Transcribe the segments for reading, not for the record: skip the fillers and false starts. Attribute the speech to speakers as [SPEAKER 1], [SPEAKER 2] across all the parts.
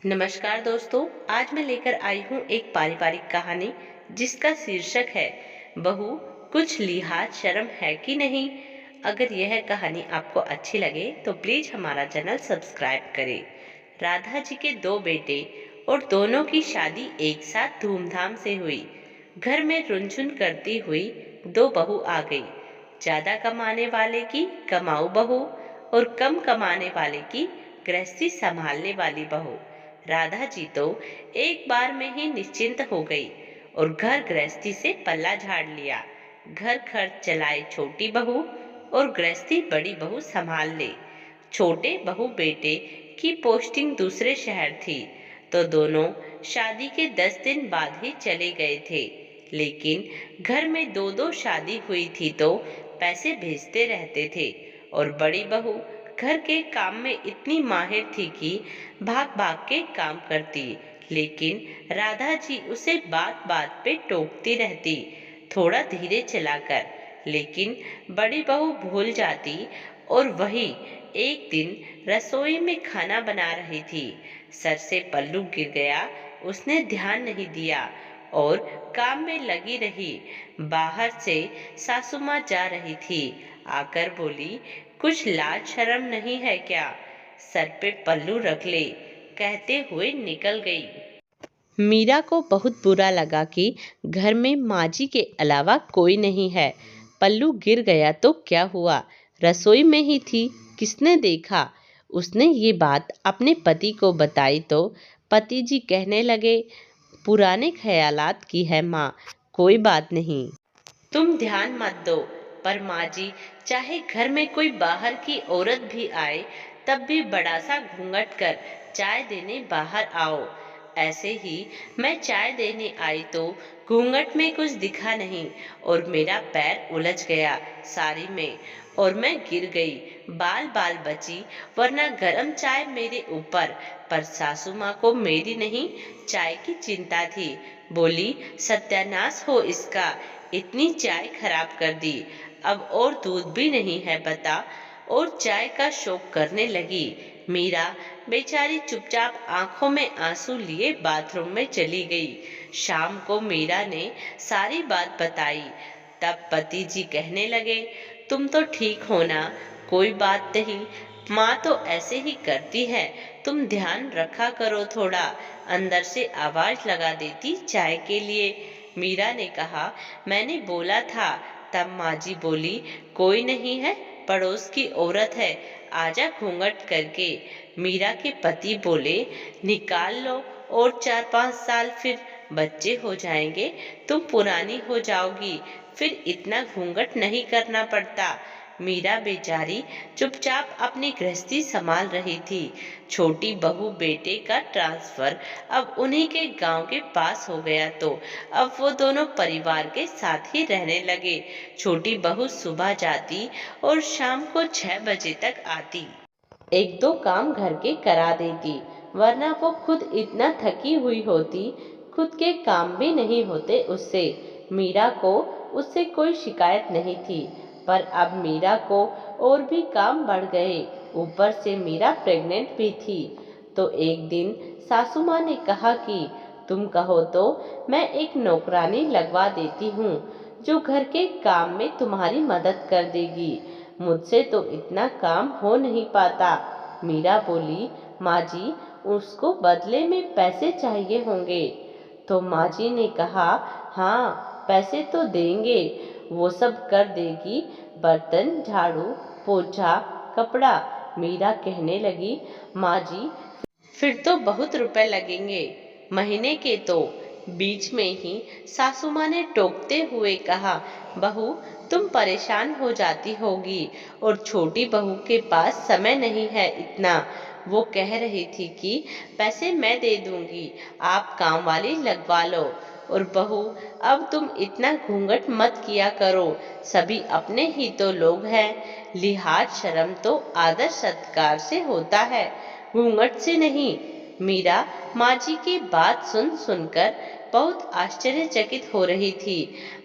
[SPEAKER 1] नमस्कार दोस्तों। आज मैं लेकर आई हूँ एक पारिवारिक कहानी जिसका शीर्षक है बहू, कुछ लिहाज शर्म है कि नहीं। अगर यह कहानी आपको अच्छी लगे तो प्लीज हमारा चैनल सब्सक्राइब करें। राधा जी के दो बेटे और दोनों की शादी एक साथ धूमधाम से हुई। घर में रुनझुन करती हुई दो बहू आ गई। ज्यादा कमाने वाले की कमाऊ बहू और कम कमाने वाले की गृहस्थी संभालने वाली बहू। राधा जी तो एक बार में ही निश्चिंत हो गई और घर गृहस्थी से पल्ला झाड़ लिया। घर खर्च चलाए छोटी बहू और गृहस्थी बड़ी बहू संभाल ले। छोटे बहू बेटे की पोस्टिंग दूसरे शहर थी तो दोनों शादी के 10 दिन बाद ही चले गए थे। लेकिन घर में दो दो शादी हुई थी तो पैसे भेजते रहते थे। और बड़ी बहू घर के काम में इतनी माहिर थी कि भाग भाग के काम करती। लेकिन राधा जी उसे बात बात पे टोकती रहती, थोड़ा धीरे चलाकर। लेकिन बड़ी बहू भूल जाती। और वही एक दिन रसोई में खाना बना रही थी, सर से पल्लू गिर गया। उसने ध्यान नहीं दिया और काम में लगी रही। बाहर से सासू माँ जा रही थी, आकर बोली, कुछ लाज शर्म नहीं है क्या? सर पे पल्लू रख ले, कहते हुए निकल गई। मीरा को बहुत बुरा लगा कि घर में माँ जी के अलावा कोई नहीं है। पल्लू गिर गया तो क्या हुआ, रसोई में ही थी, किसने देखा? उसने ये बात अपने पति को बताई तो पति जी कहने लगे, पुराने ख्यालात की है माँ, कोई बात नहीं, तुम ध्यान मत दो। पर माँ जी, चाहे घर में कोई बाहर की औरत भी आए तब भी बड़ा सा घूंघट कर चाय देने बाहर आओ। ऐसे ही मैं चाय देने आई तो घूंघट में कुछ दिखा नहीं और मेरा पैर उलझ गया साड़ी में और मैं गिर गई, बाल बाल बची, वरना गरम चाय मेरे ऊपर। पर सासू माँ को मेरी नहीं, चाय की चिंता थी। बोली, सत्यानाश हो इसका, इतनी चाय खराब कर दी, अब और दूध भी नहीं है बता। और चाय का शौक करने लगी। मीरा बेचारी चुपचाप आंखों में आंसू लिए बाथरूम में चली गई। शाम को मीरा ने सारी बात बताई। तब पति जी कहने लगे, तुम तो ठीक हो ना, कोई बात नहीं, माँ तो ऐसे ही करती है, तुम ध्यान रखा करो थोड़ा। अंदर से आवाज लगा देती चाय के लिए। मीरा ने कहा, मैंने बोला था। तब माँ जी बोली, कोई नहीं है, पड़ोस की औरत है, आजा घूंघट करके। मीरा के पति बोले, निकाल लो और 4-5 साल, फिर बच्चे हो जाएंगे, तुम पुरानी हो जाओगी, फिर इतना घूंघट नहीं करना पड़ता। मीरा बेचारी चुपचाप अपनी गृहस्थी संभाल रही थी। छोटी बहू बेटे का ट्रांसफर अब उन्हीं के गांव के पास हो गया तो अब वो दोनों परिवार के साथ ही रहने लगे। छोटी बहू सुबह जाती और शाम को 6 बजे तक आती। एक दो काम घर के करा देती, वरना वो खुद इतना थकी हुई होती, खुद के काम भी नहीं होते उससे। मीरा को उससे कोई शिकायत नहीं थी। पर अब मीरा को और भी काम बढ़ गए, ऊपर से मीरा प्रेग्नेंट भी थी। तो एक दिन सासू माँ ने कहा कि तुम कहो तो मैं एक नौकरानी लगवा देती हूँ जो घर के काम में तुम्हारी मदद कर देगी, मुझसे तो इतना काम हो नहीं पाता। मीरा बोली, माँ जी, उसको बदले में पैसे चाहिए होंगे। तो माँ जी ने कहा, हाँ पैसे तो देंगे, वो सब कर देगी, बर्तन झाड़ू पोछा कपड़ा। मीरा कहने लगी, माँ जी, फिर तो बहुत रुपए लगेंगे महीने के तो। बीच में ही सासू माँ ने टोकते हुए कहा, बहू तुम परेशान हो जाती होगी और छोटी बहू के पास समय नहीं है इतना। वो कह रही थी कि पैसे मैं दे दूंगी, आप काम वाली लगवा लो। और बहू, अब तुम इतना घूंघट मत किया करो, सभी अपने ही तो लोग हैं, लिहाज शर्म तो आदर सत्कार से होता है, घूंघट से नहीं। मीरा माँ जी की बात सुन सुनकर बहुत आश्चर्यचकित हो रही थी।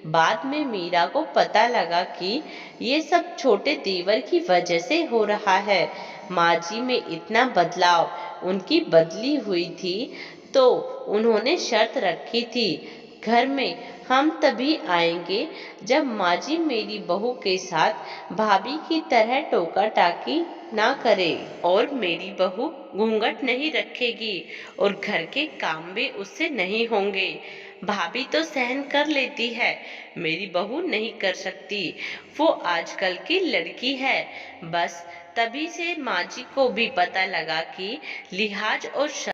[SPEAKER 1] बाद में मीरा को पता लगा कि ये सब छोटे देवर की वजह से हो रहा है। माँ जी में इतना बदलाव उनकी बदली हुई थी तो उन्होंने शर्त रखी थी, घर में हम तभी आएंगे जब माँ जी मेरी बहू के साथ भाभी की तरह टोका टाकी ना करे और मेरी बहू घूंघट नहीं रखेगी और घर के काम भी उससे नहीं होंगे। भाभी तो सहन कर लेती है, मेरी बहू नहीं कर सकती, वो आजकल की लड़की है। बस तभी से माँ जी को भी पता लगा कि लिहाज और